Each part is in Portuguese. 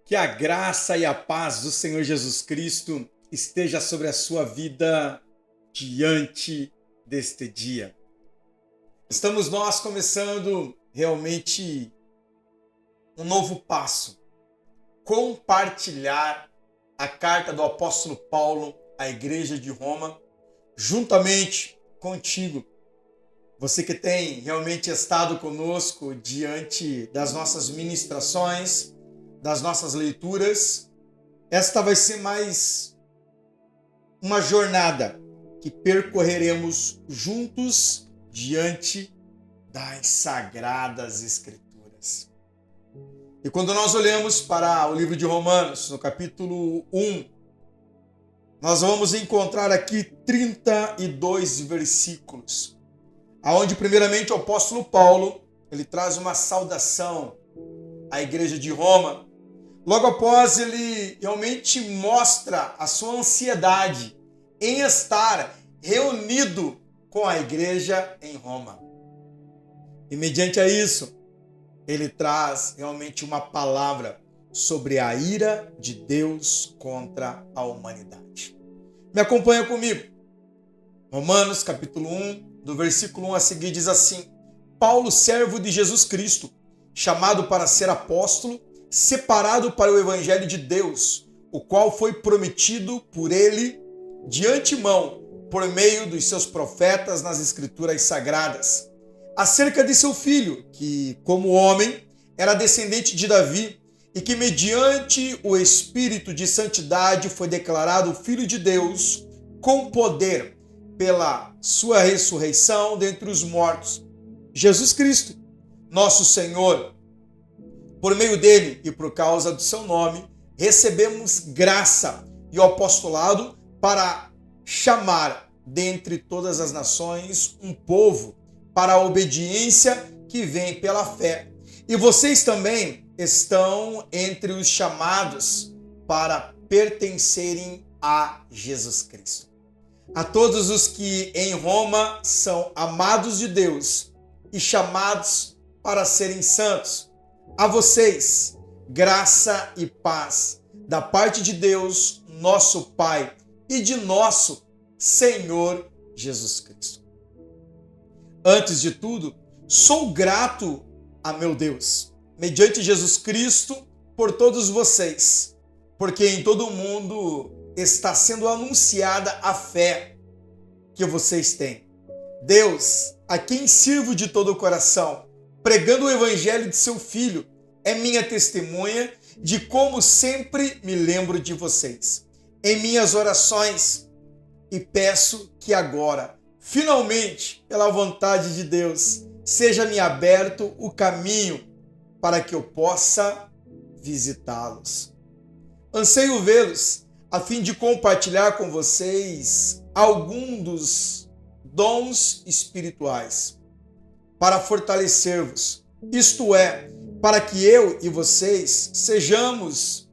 Que a graça e a paz do Senhor Jesus Cristo esteja sobre a sua vida diante deste dia. Estamos nós começando realmente um novo passo. Compartilhar a carta do apóstolo Paulo à igreja de Roma, juntamente contigo. Você que tem realmente estado conosco diante das nossas ministrações, das nossas leituras, esta vai ser mais uma jornada que percorreremos juntos diante das Sagradas Escrituras. E quando nós olhamos para o livro de Romanos, no capítulo 1, nós vamos encontrar aqui 32 versículos, aonde primeiramente o apóstolo Paulo, ele traz uma saudação à igreja de Roma. Logo após, ele realmente mostra a sua ansiedade em estar reunido com a igreja em Roma. E mediante a isso, ele traz realmente uma palavra sobre a ira de Deus contra a humanidade. Me acompanha comigo. Romanos capítulo 1, do versículo 1 a seguir, diz assim: Paulo, servo de Jesus Cristo, chamado para ser apóstolo, separado para o evangelho de Deus, o qual foi prometido por ele de antemão, por meio dos seus profetas nas escrituras sagradas, acerca de seu filho, que, como homem, era descendente de Davi, e que, mediante o Espírito de santidade, foi declarado Filho de Deus, com poder, pela sua ressurreição dentre os mortos. Jesus Cristo, nosso Senhor. Por meio dele e por causa do seu nome, recebemos graça e o apostolado para chamar dentre todas as nações um povo para a obediência que vem pela fé. E vocês também estão entre os chamados para pertencerem a Jesus Cristo. A todos os que em Roma são amados de Deus e chamados para serem santos, a vocês, graça e paz da parte de Deus, nosso Pai, e de nosso Senhor Jesus Cristo. Antes de tudo, sou grato a meu Deus, mediante Jesus Cristo, por todos vocês, porque em todo o mundo está sendo anunciada a fé que vocês têm. Deus, a quem sirvo de todo o coração, pregando o evangelho de seu Filho, é minha testemunha de como sempre me lembro de vocês em minhas orações, e peço que agora, finalmente, pela vontade de Deus, seja-me aberto o caminho para que eu possa visitá-los. Anseio vê-los a fim de compartilhar com vocês algum dos dons espirituais, para fortalecer-vos, isto é, para que eu e vocês sejamos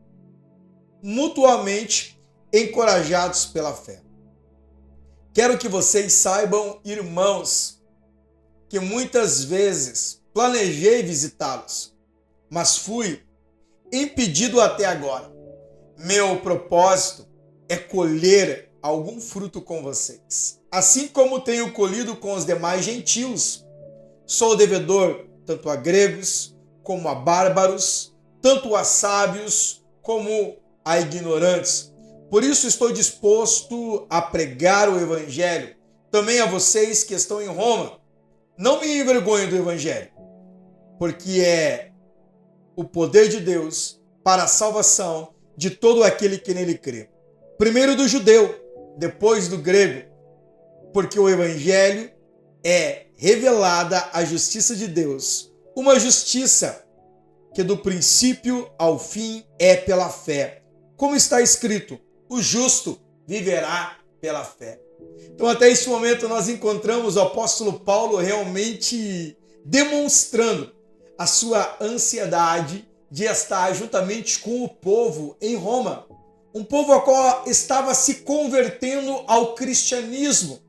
mutuamente encorajados pela fé. Quero que vocês saibam, irmãos, que muitas vezes planejei visitá-los, mas fui impedido até agora. Meu propósito é colher algum fruto com vocês, assim como tenho colhido com os demais gentios. Sou devedor tanto a gregos como a bárbaros, tanto a sábios como a ignorantes. Por isso estou disposto a pregar o evangelho também a vocês que estão em Roma. Não me envergonho do evangelho, porque é o poder de Deus para a salvação de todo aquele que nele crê. Primeiro do judeu, depois do grego, porque o evangelho é revelada a justiça de Deus, uma justiça que do princípio ao fim é pela fé. Como está escrito, o justo viverá pela fé. Então, até este momento, nós encontramos o apóstolo Paulo realmente demonstrando a sua ansiedade de estar juntamente com o povo em Roma. Um povo ao qual estava se convertendo ao cristianismo,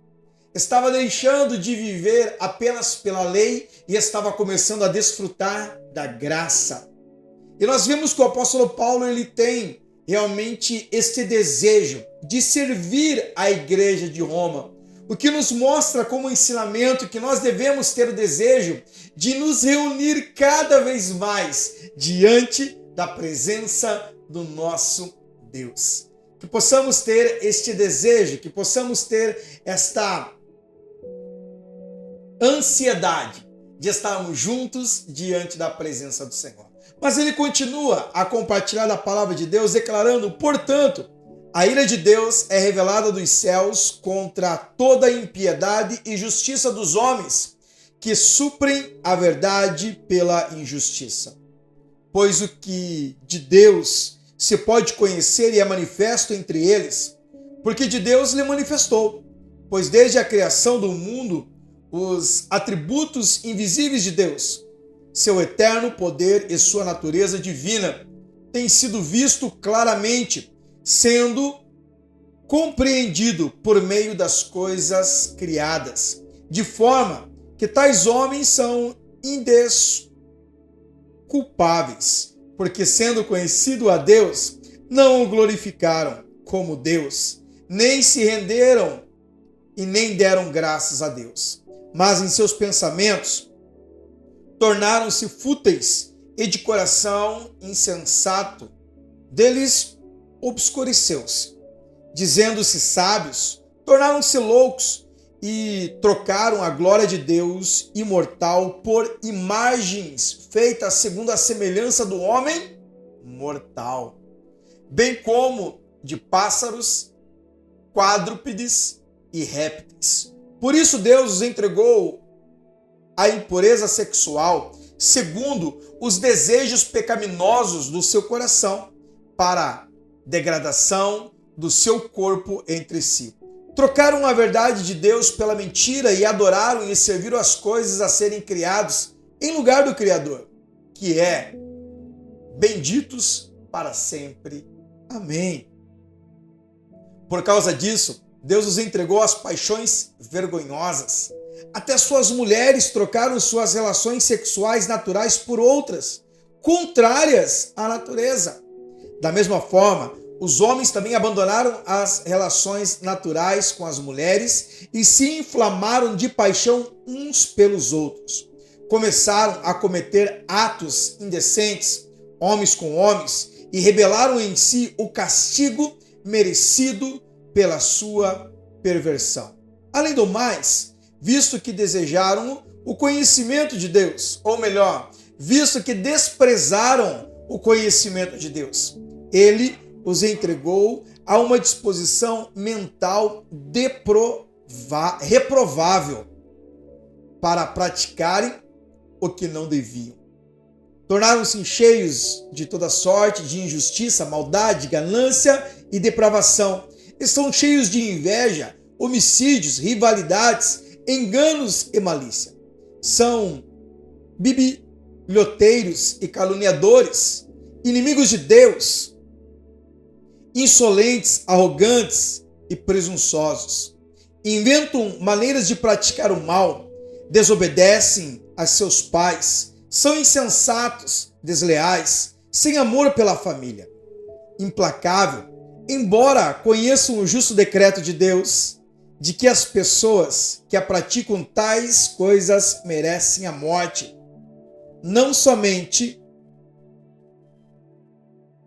estava deixando de viver apenas pela lei e estava começando a desfrutar da graça. E nós vemos que o apóstolo Paulo ele tem realmente este desejo de servir a igreja de Roma, o que nos mostra como ensinamento que nós devemos ter o desejo de nos reunir cada vez mais diante da presença do nosso Deus. Que possamos ter este desejo, que possamos ter esta ansiedade de estarmos juntos diante da presença do Senhor. Mas ele continua a compartilhar a palavra de Deus, declarando: portanto, a ira de Deus é revelada dos céus contra toda a impiedade e justiça dos homens, que suprem a verdade pela injustiça. Pois o que de Deus se pode conhecer e é manifesto entre eles, porque de Deus lhe manifestou, pois desde a criação do mundo, os atributos invisíveis de Deus, seu eterno poder e sua natureza divina, têm sido visto claramente, sendo compreendido por meio das coisas criadas, de forma que tais homens são indesculpáveis, porque sendo conhecido a Deus, não o glorificaram como Deus, nem se renderam e nem deram graças a Deus, mas em seus pensamentos tornaram-se fúteis e de coração insensato, deles obscureceu-se. Dizendo-se sábios, tornaram-se loucos e trocaram a glória de Deus imortal por imagens feitas segundo a semelhança do homem mortal, bem como de pássaros, quadrúpedes e répteis. Por isso Deus os entregou à impureza sexual, segundo os desejos pecaminosos do seu coração, para degradação do seu corpo entre si. Trocaram a verdade de Deus pela mentira e adoraram e serviram as coisas a serem criados em lugar do Criador, que é benditos para sempre. Amém. Por causa disso, Deus os entregou às paixões vergonhosas. Até suas mulheres trocaram suas relações sexuais naturais por outras, contrárias à natureza. Da mesma forma, os homens também abandonaram as relações naturais com as mulheres e se inflamaram de paixão uns pelos outros. Começaram a cometer atos indecentes, homens com homens, e rebelaram em si o castigo merecido pela sua perversão. Além do mais, visto que desejaram o conhecimento de Deus, ou melhor, visto que desprezaram o conhecimento de Deus, ele os entregou a uma disposição mental reprovável para praticarem o que não deviam. Tornaram-se cheios de toda sorte de injustiça, maldade, ganância e depravação. Estão cheios de inveja, homicídios, rivalidades, enganos e malícia. São bisbilhoteiros e caluniadores, inimigos de Deus, insolentes, arrogantes e presunçosos. Inventam maneiras de praticar o mal, desobedecem a seus pais, são insensatos, desleais, sem amor pela família. Implacável, embora conheçam o justo decreto de Deus, de que as pessoas que praticam tais coisas merecem a morte, não somente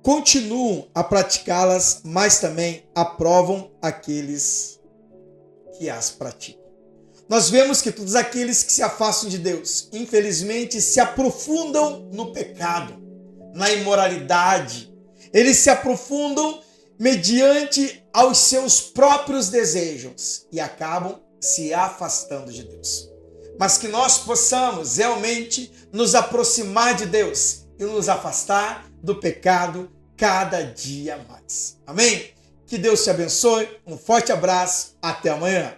continuam a praticá-las, mas também aprovam aqueles que as praticam. Nós vemos que todos aqueles que se afastam de Deus, infelizmente, se aprofundam no pecado, na imoralidade. Eles se aprofundam mediante aos seus próprios desejos e acabam se afastando de Deus. Mas que nós possamos realmente nos aproximar de Deus e nos afastar do pecado cada dia mais. Amém? Que Deus te abençoe. Um forte abraço. Até amanhã.